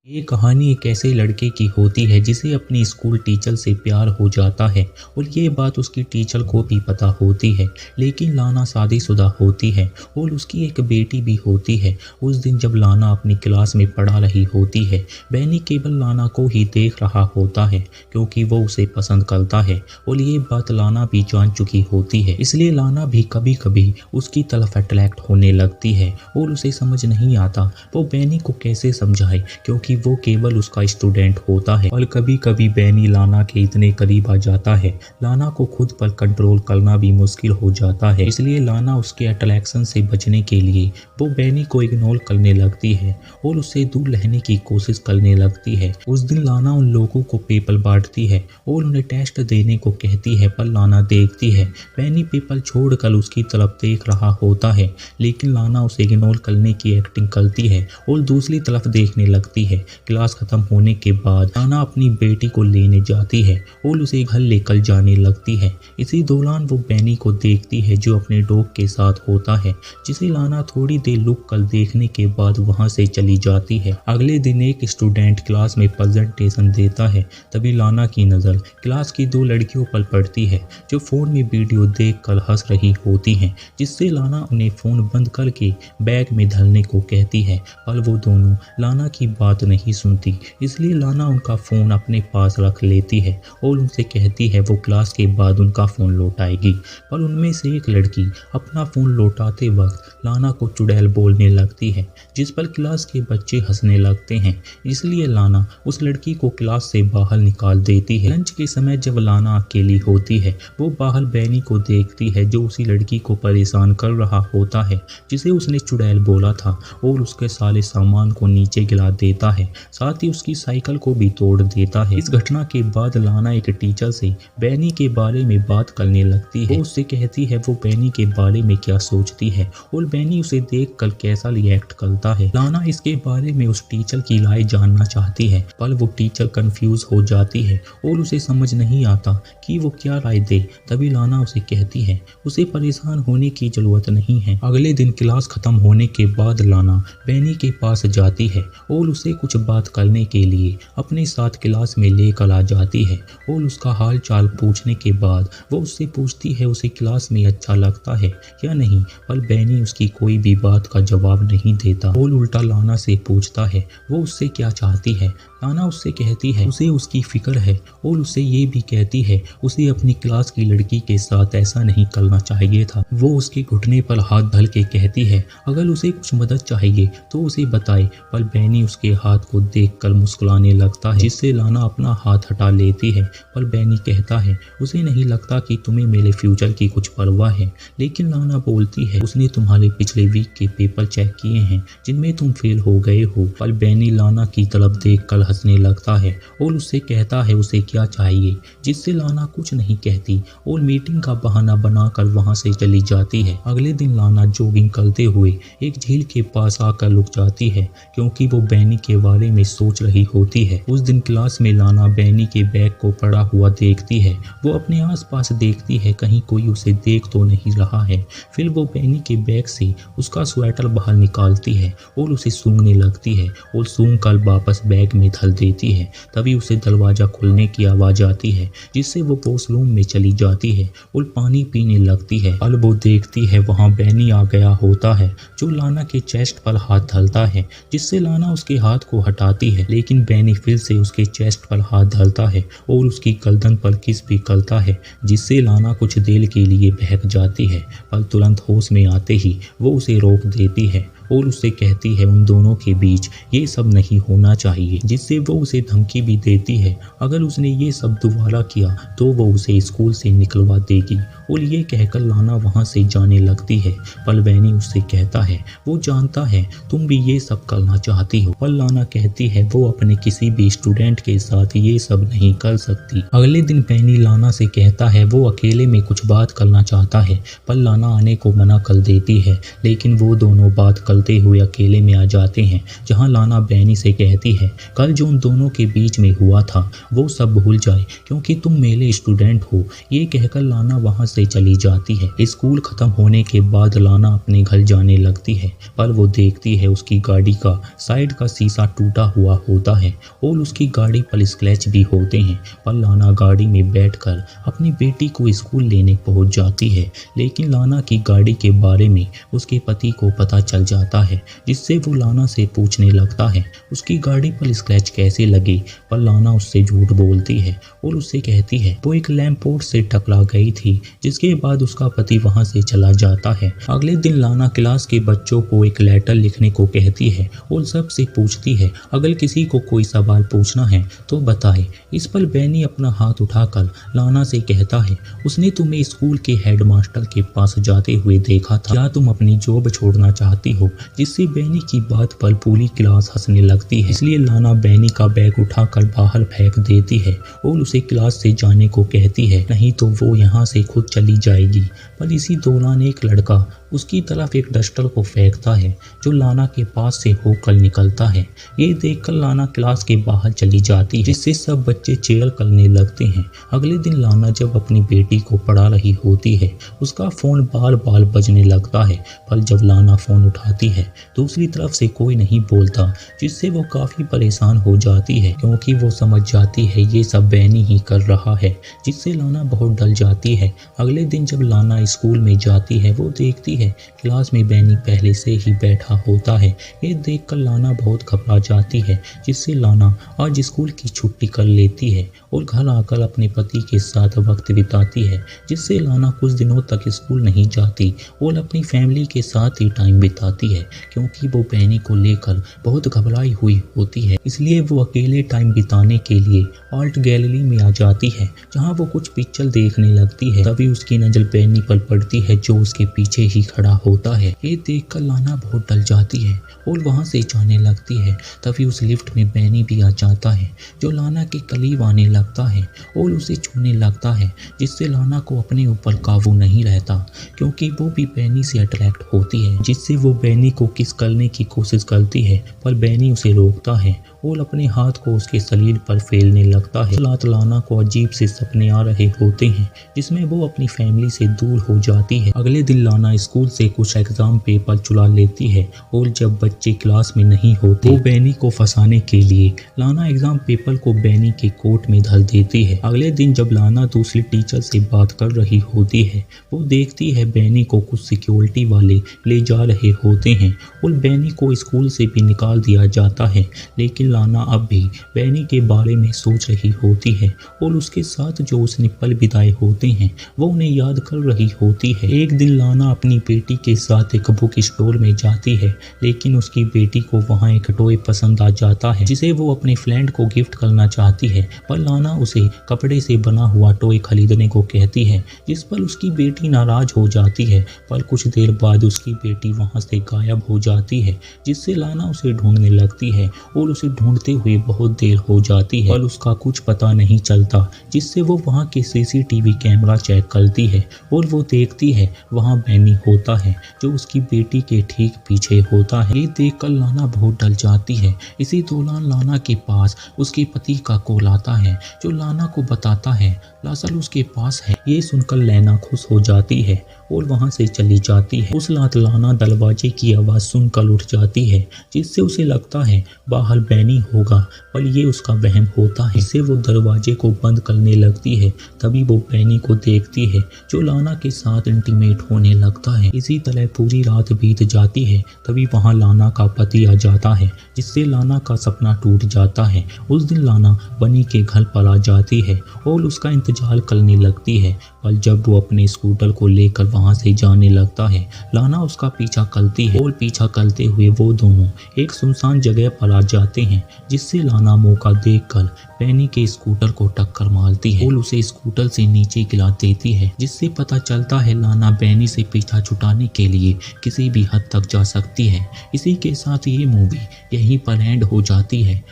ये कहानी एक ऐसे लड़के की होती है जिसे अपनी स्कूल टीचर से प्यार हो जाता है और ये बात उसकी टीचर को भी पता होती है। लेकिन लाना शादीशुदा होती है और उसकी एक बेटी भी होती है। उस दिन जब लाना अपनी क्लास में पढ़ा रही होती है, बैनी केवल लाना को ही देख रहा होता है क्योंकि वो उसे पसंद करता है और ये बात लाना भी जान चुकी होती है। इसलिए लाना भी कभी कभी उसकी तरफ अट्रैक्ट होने लगती है और उसे समझ नहीं आता वो बैनी को कैसे समझाए क्योंकि वो केवल उसका स्टूडेंट होता है। और कभी कभी बैनी लाना के इतने करीब आ जाता है, लाना को खुद पर कंट्रोल करना भी मुश्किल हो जाता है। इसलिए लाना उसके अट्रैक्शन से बचने के लिए वो बैनी को इग्नोर करने लगती है और उससे दूर रहने की कोशिश करने लगती है। उस दिन लाना उन लोगों को पेपर बांटती है और उन्हें टेस्ट देने को कहती है, पर लाना देखती है बैनी पेपर छोड़कर उसकी तरफ देख रहा होता है, लेकिन लाना उसे इग्नोर करने की एक्टिंग करती है और दूसरी तरफ देखने लगती है। क्लास खत्म होने के बाद लाना अपनी बेटी को लेने जाती है और उसे घर लेकर जाने लगती है। इसी दौरान वो बैनी को देखती है जो अपने डॉग के साथ होता है, जिसे लाना थोड़ी देर रुक कर देखने के बाद वहां से चली जाती है। अगले दिन एक स्टूडेंट क्लास में प्रेजेंटेशन देता है, तभी लाना की नज़र क्लास की दो लड़कियों पर पड़ती है जो फोन में वीडियो देखकर हंस रही होती हैं, जिससे लाना उन्हें फोन बंद करके बैग में धरने को कहती है, पर वो दोनों लाना की बात नहीं सुनती। इसलिए लाना उनका फ़ोन अपने पास रख लेती है और उनसे कहती है वो क्लास के बाद उनका फ़ोन लौटाएगी। पर उनमें से एक लड़की अपना फ़ोन लौटाते वक्त लाना को चुड़ैल बोलने लगती है, जिस पर क्लास के बच्चे हंसने लगते हैं। इसलिए लाना उस लड़की को क्लास से बाहर निकाल देती है। लंच के समय जब लाना अकेली होती है, वो बाहर बैनी को देखती है जो उसी लड़की को परेशान कर रहा होता है जिसे उसने चुड़ैल बोला था, और उसके सारे सामान को नीचे गिरा देता है, साथ ही उसकी साइकिल को भी तोड़ देता है। इस घटना के बाद लाना एक टीचर से बैनी के बारे में बात करने लगती है। वो उससे कहती है वो बैनी के बारे में क्या सोचती है और बैनी उसे देखकर कैसा रिएक्ट करता है। लाना इसके बारे में उस टीचर की राय जानना चाहती है, पर वो टीचर कंफ्यूज हो जाती है और उसे समझ नहीं आता कि वो क्या राय दे। तभी लाना उसे कहती है उसे परेशान होने की जरूरत नहीं है। अगले दिन क्लास खत्म होने के बाद लाना बैनी के पास जाती है और उसे कुछ बात करने के लिए अपने साथ क्लास में लेकर आ जाती है और उसका हाल चाल पूछने के बाद वो उससे पूछती है उसे क्लास में अच्छा लगता है या नहीं, पर बैनी उसकी कोई भी बात का जवाब नहीं देता और उल्टा लाना से पूछता है वो उससे क्या चाहती है। लाना उससे कहती है उसे उसकी फिक्र है और उसे ये भी कहती है उसे अपनी क्लास की लड़की के साथ ऐसा नहीं करना चाहिए था। वो उसके घुटने पर हाथ धर के कहती है अगर उसे कुछ मदद चाहिए तो उसे बताए, पर बैनी उसके हाथ को देखकर मुस्कुराने लगता है, जिससे लाना अपना हाथ हटा लेती है। पर बैनी कहता है उसे नहीं लगता कि तुम्हें मेरे फ्यूचर की कुछ परवाह है। लेकिन लाना बोलती है उसने तुम्हारे पिछले वीक के पेपर चेक किए हैं जिनमें तुम फेल हो गए हो। पर बैनी लाना की तरफ देखकर हंसने लगता है और उससे कहता है उसे क्या चाहिए, जिससे लाना कुछ नहीं कहती और मीटिंग का बहाना बनाकर वहां से चली जाती है। अगले दिन लाना जॉगिंग करते हुए एक झील के पास आकर रुक जाती है क्योंकि वो बैनी के बारे में सोच रही होती है। उस दिन क्लास में लाना बैनी के बैग को पड़ा हुआ देखती है। वो अपने आसपास देखती है कहीं कोई उसे देख तो नहीं रहा है। फिर वो बैनी के बैग से उसका स्वेटर बाहर निकालती है और उसे सूंघने लगती है और सूंघ कर वापस बैग में धर देती है। तभी उसे दरवाजा खुलने की आवाज आती है, जिससे वो वॉशरूम में चली जाती है और पानी पीने लगती है। और वो देखती है वहाँ बैनी आ गया होता है जो लाना के चेस्ट पर हाथ धरता है, जिससे लाना उसके हाथ को हटाती है। लेकिन बैनी फिर से उसके चेस्ट पर हाथ धरता है और उसकी गर्दन पर किस भी करता है, जिससे लाना कुछ देर के लिए बहक जाती है, पर तुरंत होश में आते ही वो उसे रोक देती है और उससे कहती है उन दोनों के बीच ये सब नहीं होना चाहिए, जिससे वो उसे धमकी भी देती है अगर उसने ये सब दोबारा किया तो वो उसे स्कूल से निकलवा देगी। और ये कहकर लाना वहाँ से जाने लगती है, पर बैनी उससे कहता है वो जानता है तुम भी ये सब करना चाहती हो, पर लाना कहती है वो अपने किसी भी स्टूडेंट के साथ ये सब नहीं कर सकती। अगले दिन बैनी लाना से कहता है वो अकेले में कुछ बात करना चाहता है, पर लाना आने को मना कर देती है। लेकिन वो दोनों बात करते हुए अकेले में आ जाते हैं, जहाँ लाना बैनी से कहती है कल जो उन दोनों के बीच में हुआ था वो सब भूल जाए क्योंकि तुम मेरे स्टूडेंट हो। ये कहकर लाना वहाँ से से चली जाती है। स्कूल खत्म होने के बाद लाना अपने घर जाने लगती है, पर वो देखती है उसकी गाड़ी का साइड का शीशा टूटा हुआ होता है और उसकी गाड़ी पर स्क्रैच भी होते हैं। पर लाना गाड़ी में बैठकर अपनी बेटी को स्कूल लेने पहुंच जाती है, लेकिन लाना की गाड़ी के बारे में उसके पति को पता चल जाता है, जिससे वो लाना से पूछने लगता है उसकी गाड़ी पर स्क्रैच कैसे लगे। पर लाना उससे झूठ बोलती है और उससे कहती है वो एक लैंप पोस्ट से टकरा गई थी, जिसके बाद उसका पति वहां से चला जाता है। अगले दिन लाना क्लास के बच्चों को एक लेटर लिखने को कहती है और सबसे पूछती है अगर किसी को कोई सवाल पूछना है तो बताए। इस पर बेनी अपना हाथ उठाकर लाना से कहता है उसने तुम्हें स्कूल के हेडमास्टर के पास जाते हुए देखा था, क्या तुम अपनी जॉब छोड़ना चाहती हो। जिससे बेनी की बात पर पूरी क्लास हंसने लगती है। इसलिए लाना बेनी का बैग उठाकर बाहर फेंक देती है और उसे क्लास से जाने को कहती है, नहीं तो वो यहाँ से खुद चली जाएगी। पर इसी दौरान एक लड़का उसकी तरफ एक डस्टर को फेंकता है जो लाना के पास से होकर निकलता है। ये देखकर लाना क्लास के बाहर चली जाती है, जिससे सब बच्चे चेयर करने लगते हैं। अगले दिन लाना जब अपनी बेटी को पढ़ा रही होती है, उसका फोन बार बार बजने लगता है, पर जब लाना फोन उठाती है दूसरी तरफ से कोई नहीं बोलता, जिससे वो काफी परेशान हो जाती है, क्योंकि वो समझ जाती है ये सब बेनी ही कर रहा है, जिससे लाना बहुत डर जाती है। अगले दिन जब लाना स्कूल में जाती है, वो देखती है क्लास में बेनी पहले से ही बैठा होता है। ये देखकर लाना बहुत घबरा जाती है, जिससे लाना आज स्कूल की छुट्टी कर लेती है और घर आकर अपने पति के साथ वक्त बिताती है, जिससे लाना कुछ दिनों तक स्कूल नहीं जाती और अपनी फैमिली के साथ ही टाइम बिताती है, क्योंकि वो बेनी को लेकर बहुत घबराई हुई होती है। इसलिए वो अकेले टाइम बिताने के लिए आर्ट गैलरी में आ जाती है, जहाँ वो कुछ पिक्चर देखने लगती है। तभी उसकी नजर बेनी पर पड़ती है जो उसके पीछे ही खड़ा होता है। ये देखकर लाना बहुत डर जाती है और वहां से जाने लगती है। तभी उस लिफ्ट में बेनी भी आ जाता है, जो लाना के करीब आने लगता है और उसे छूने लगता है, जिससे लाना को अपने ऊपर काबू नहीं रहता, क्योंकि वो भी बेनी से अट्रैक्ट होती है, जिससे वो बेनी को किस करने की कोशिश करती है, पर बेनी उसे रोकता है और अपने हाथ को उसके शरीर पर फैलने लगता है। रात लाना को अजीब से सपने आ रहे होते हैं, जिसमें वो अपनी फैमिली से दूर हो जाती है। अगले दिन लाना स्कूल से कुछ एग्जाम पेपर चुरा लेती है और जब बच्चे क्लास में नहीं होते, वो बेनी को फंसाने के लिए लाना एग्जाम पेपर को बेनी के कोट में धर देती है। अगले दिन जब लाना दूसरी टीचर से बात कर रही होती है, वो देखती है बेनी को कुछ सिक्योरिटी वाले ले जा रहे होते हैं और बेनी को स्कूल से भी निकाल दिया जाता है। लेकिन लाना अब भी बेनी के बारे में सोच रही होती है और उसके साथ जो उसने पल बिताए होते हैं वो उन्हें याद कर रही होती है। एक दिन लाना अपनी बेटी के साथ एक बुक स्टोर में जाती है, लेकिन उसकी बेटी को वहाँ एक टॉय पसंद आ जाता है, जिसे वो अपने फ्रेंड को गिफ्ट करना चाहती है। पर लाना उसे कपड़े से बना हुआ टॉय खरीदने को कहती है, जिस पर उसकी बेटी नाराज हो जाती है। पर कुछ देर बाद उसकी बेटी वहाँ से गायब हो जाती है, जिससे लाना उसे ढूंढने लगती है और उसे ढूंढते हुए बहुत देर हो जाती है, पर उसका कुछ पता नहीं चलता, जिससे वो वहाँ के सीसीटीवी कैमरा चेक करती है और वो देखती है वहाँ बेनी होता है, जो उसकी बेटी के ठीक पीछे होता है। ये देखकर लाना बहुत डर जाती है। इसी दौरान लाना के पास उसके पति का कॉल आता है, जो लाना को बताता है लासल उसके पास है। ये सुनकर लैना खुश हो जाती है और वहां से चली जाती है। उस रात लाना दरवाजे की आवाज़ सुनकर उठ जाती है, जिससे उसे लगता है बाहर बेनी होगा, पर ये उसका वहम होता है। इससे वो दरवाजे को बंद करने लगती है। तभी वो बेनी को देखती है, जो लाना के साथ इंटीमेट होने लगता है। इसी तरह पूरी रात बीत जाती है। तभी वहाँ लाना का पति आ जाता है, जिससे लाना का सपना टूट जाता है। उस दिन लाना बनी के घर पर आ जाती है और उसका इंतजार करने लगती है, और जब वो अपने स्कूटर को लेकर वहां से जाने लगता है, लाना उसका पीछा करती है और पीछा करते हुए वो दोनों एक सुनसान जगह पर आ जाते हैं, जिससे लाना मौका देखकर बेनी के स्कूटर को टक्कर मारती है और उसे स्कूटर से नीचे गिरा देती है, जिससे पता चलता है लाना बेनी से पीछा छुड़ाने के लिए किसी भी हद तक जा सकती है। इसी के साथ ये मूवी यहीं पर एंड हो जाती है।